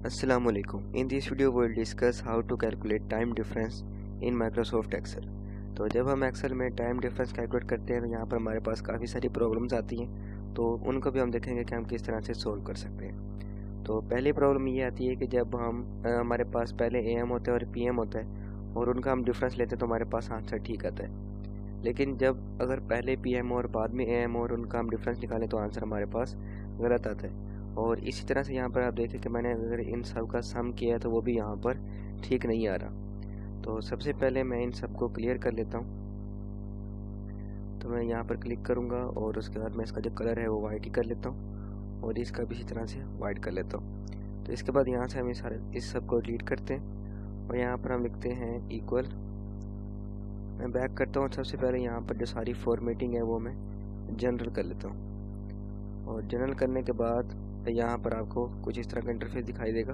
Assalamualaikum. In this video we will discuss how to calculate time difference in Microsoft Excel. तो जब हम Excel में time difference calculate करते हैं तो यहाँ पर हमारे पास काफ़ी सारी प्रॉब्लम्स आती हैं, तो उनको भी हम देखेंगे कि हम किस तरह से सोल्व कर सकते हैं। तो पहली प्रॉब्लम ये आती है कि जब हम हमारे पास पहले AM होता है और PM होता है और उनका हम डिफरेंस लेते हैं तो हमारे पास आंसर ठीक आता है। लेकिन जब अगर पहले PM और बाद में AM और उनका हम डिफरेंस निकालें तो आंसर हमारे पास गलत आता है। और इसी तरह से यहाँ पर आप देखें कि मैंने अगर इन सब का सम किया है तो वो भी यहाँ पर ठीक नहीं आ रहा। तो सबसे पहले मैं इन सब को क्लियर कर लेता हूँ। तो मैं यहाँ पर क्लिक करूँगा और उसके बाद मैं इसका जो कलर है वो वाइट ही कर लेता हूँ और इसका भी इसी तरह से वाइट कर लेता हूँ। तो इसके बाद यहाँ से हम इस सब को डिलीट करते हैं और यहाँ पर हम लिखते हैं इक्वल। मैं बैक करता हूँ। सबसे पहले यहाँ पर जो सारी फॉर्मेटिंग है वो मैं जनरल कर लेता हूँ और जनरल करने के बाद यहाँ पर आपको कुछ इस तरह का इंटरफेस दिखाई देगा।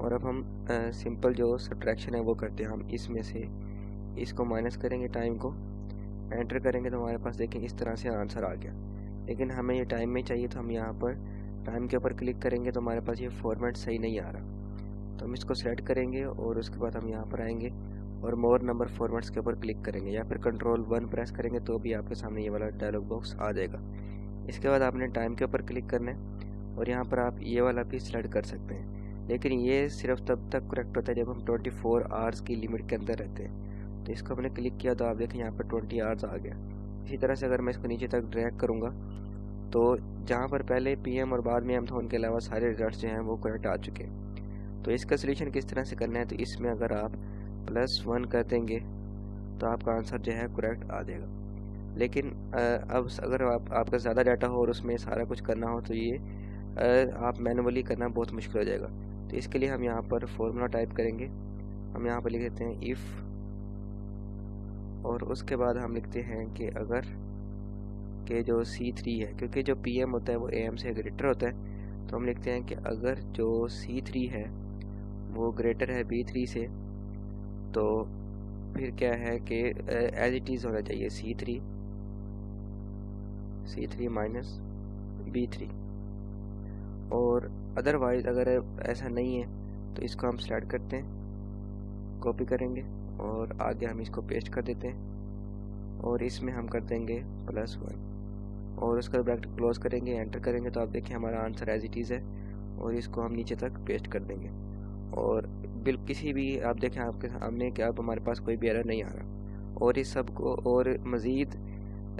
और अब हम सिंपल जो सब्ट्रैक्शन है वो करते हैं। हम इसमें से इसको माइनस करेंगे, टाइम को एंटर करेंगे तो हमारे पास देखें इस तरह से आंसर आ गया। लेकिन हमें ये टाइम में चाहिए तो हम यहाँ पर टाइम के ऊपर क्लिक करेंगे तो हमारे पास ये फॉर्मेट सही नहीं आ रहा। तो हम इसको सेलेक्ट करेंगे और उसके बाद हम यहाँ पर आएंगे और मोर नंबर फॉर्मेट्स के ऊपर क्लिक करेंगे या फिर Ctrl+1 प्रेस करेंगे तो भी आपके सामने ये वाला डायलॉग बॉक्स आ जाएगा। इसके बाद आपने टाइम के ऊपर क्लिक करना है और यहाँ पर आप ये वाला भी सिलेक्ट कर सकते हैं। लेकिन ये सिर्फ तब तक करेक्ट होता है जब हम 24 आवर्स की लिमिट के अंदर रहते हैं। तो इसको हमने क्लिक किया तो आप देखें यहाँ पर 20 आवर्स आ गया। इसी तरह से अगर मैं इसको नीचे तक ड्रैग करूँगा तो जहाँ पर पहले PM और बाद में AM था उनके अलावा सारे रिजल्ट जो हैं वो करेक्ट आ चुके हैं। तो इसका सोल्यूशन किस तरह से करना है, तो इसमें अगर आप +1 कर देंगे तो आपका आंसर जो है करेक्ट आ जाएगा। लेकिन अब अगर आपका ज़्यादा डाटा हो और उसमें सारा कुछ करना हो तो ये आप मैनुअली करना बहुत मुश्किल हो जाएगा। तो इसके लिए हम यहाँ पर फॉर्मूला टाइप करेंगे। हम यहाँ पर लिख देते हैं इफ़ और उसके बाद हम लिखते हैं कि अगर के जो C3 है, क्योंकि जो PM होता है वो AM से ग्रेटर होता है, तो हम लिखते हैं कि अगर जो C3 है वो ग्रेटर है B3 से तो फिर क्या है कि एज इट इज़ होना चाहिए C3 माइनस B3। और अदरवाइज़ अगर ऐसा नहीं है तो इसको हम सेलेक्ट करते हैं, कॉपी करेंगे और आगे हम इसको पेस्ट कर देते हैं और इसमें हम कर देंगे +1 और उसका ब्रैकेट क्लोज करेंगे, एंटर करेंगे तो आप देखें हमारा आंसर एज इट इज़ है और इसको हम नीचे तक पेस्ट कर देंगे। और किसी भी आप देखें आपके सामने कि अब हमारे पास कोई भी एरर नहीं आ रहा। और इस सब को और मज़ीद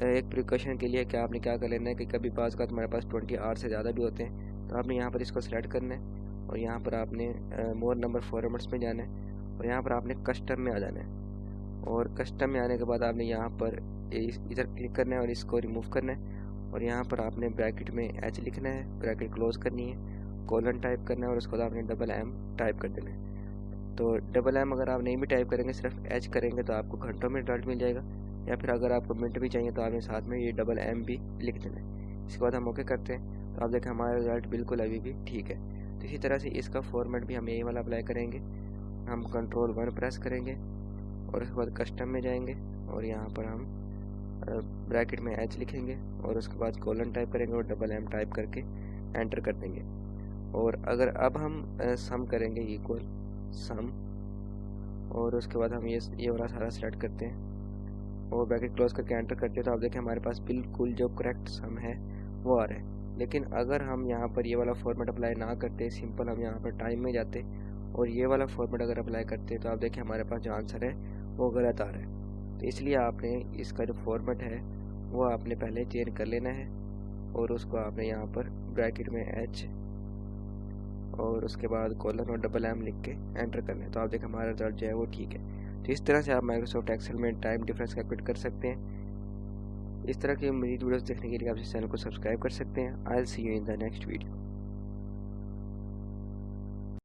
एक प्रिकॉशन के लिए क्या आपने क्या कर लेना है कि कभी पास का हमारे पास 20 आवर्स से ज़्यादा भी होते हैं तो आपने यहाँ पर इसको सेलेक्ट करना है और यहाँ पर आपने मोर नंबर फॉर्मेट्स में जाना है और यहाँ पर आपने कस्टम में आ जाना है। और कस्टम में आने के बाद आपने यहाँ पर इधर क्लिक करना है और इसको रिमूव करना है और यहाँ पर आपने ब्रैकेट में H लिखना है, ब्रैकेट क्लोज करनी है, कोलन टाइप करना है और उसके बाद आपने $M टाइप कर देना है। तो $M अगर आप नहीं भी टाइप करेंगे, सिर्फ H करेंगे तो आपको घंटों में रिजल्ट मिल जाएगा, या फिर अगर आपको मिनट भी चाहिए तो आपने साथ में ये $M भी लिख देना है। इसके बाद हम ओके करते हैं तो आप देखें हमारा रिजल्ट बिल्कुल अभी भी ठीक है। तो इसी तरह से इसका फॉर्मेट भी हम यही वाला अप्लाई करेंगे। हम Ctrl+1 प्रेस करेंगे और उसके बाद कस्टम में जाएंगे और यहाँ पर हम ब्रैकेट में H लिखेंगे और उसके बाद कोलन टाइप करेंगे और $M टाइप करके एंटर कर देंगे। और अगर अब हम सम करेंगे इक्वल सम और उसके बाद हम ये वाला सारा सेलेक्ट करते हैं और ब्रैकेट क्लोज करके एंटर करते हैं तो आप देखें हमारे पास बिल्कुल जो करेक्ट सम है वो आ रहा है। लेकिन अगर हम यहाँ पर ये वाला फॉर्मेट अप्लाई ना करते, सिंपल हम यहाँ पर टाइम में जाते और ये वाला फॉर्मेट अगर अप्लाई करते तो आप देखें हमारे पास जो आंसर है वो गलत आ रहा है। तो इसलिए आपने इसका जो फॉर्मेट है वो आपने पहले चेंज कर लेना है और उसको आपने यहाँ पर ब्रैकेट में H और उसके बाद कोलन और $M लिख के एंटर करना है। तो आप देखें हमारा रिजल्ट जो है वो ठीक है। तो इस तरह से आप माइक्रोसॉफ्ट एक्सेल में टाइम डिफरेंस कैलकुलेट कर सकते हैं। इस तरह की मज़ीद वीडियोस देखने के लिए आप इस चैनल को सब्सक्राइब कर सकते हैं। I will see you in the next video.